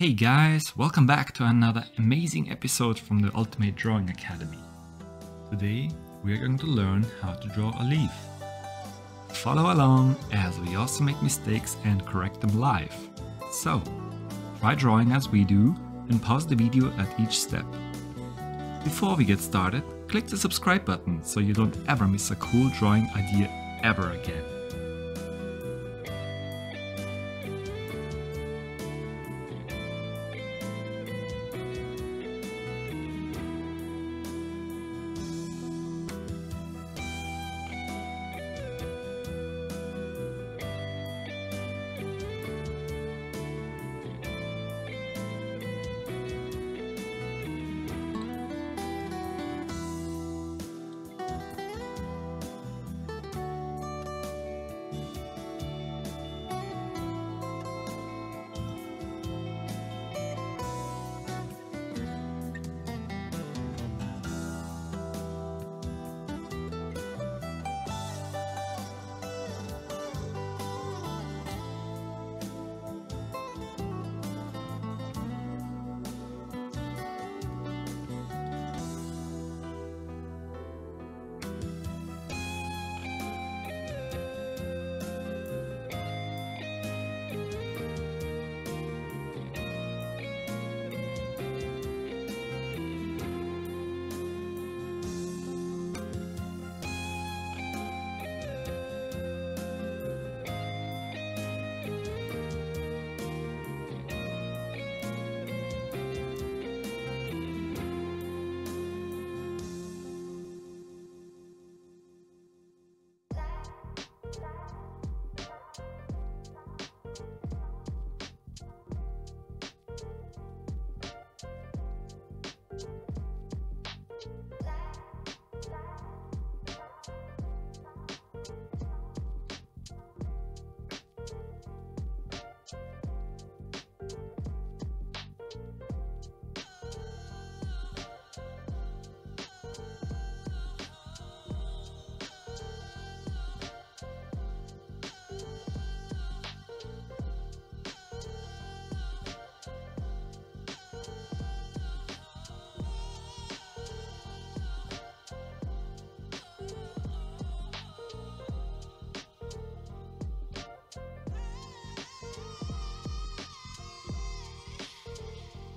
Hey guys, welcome back to another amazing episode from the Ultimate Drawing Academy. Today we are going to learn how to draw a leaf. Follow along as we also make mistakes and correct them live. So, try drawing as we do and pause the video at each step. Before we get started, click the subscribe button so you don't ever miss a cool drawing idea ever again.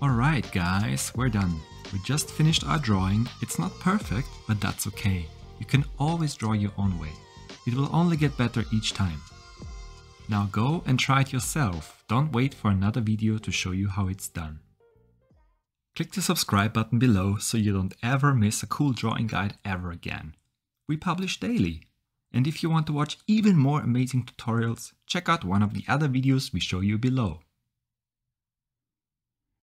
Alright guys, we're done. We just finished our drawing. It's not perfect, but that's okay. You can always draw your own way. It will only get better each time. Now go and try it yourself. Don't wait for another video to show you how it's done. Click the subscribe button below so you don't ever miss a cool drawing guide ever again. We publish daily. And if you want to watch even more amazing tutorials, check out one of the other videos we show you below.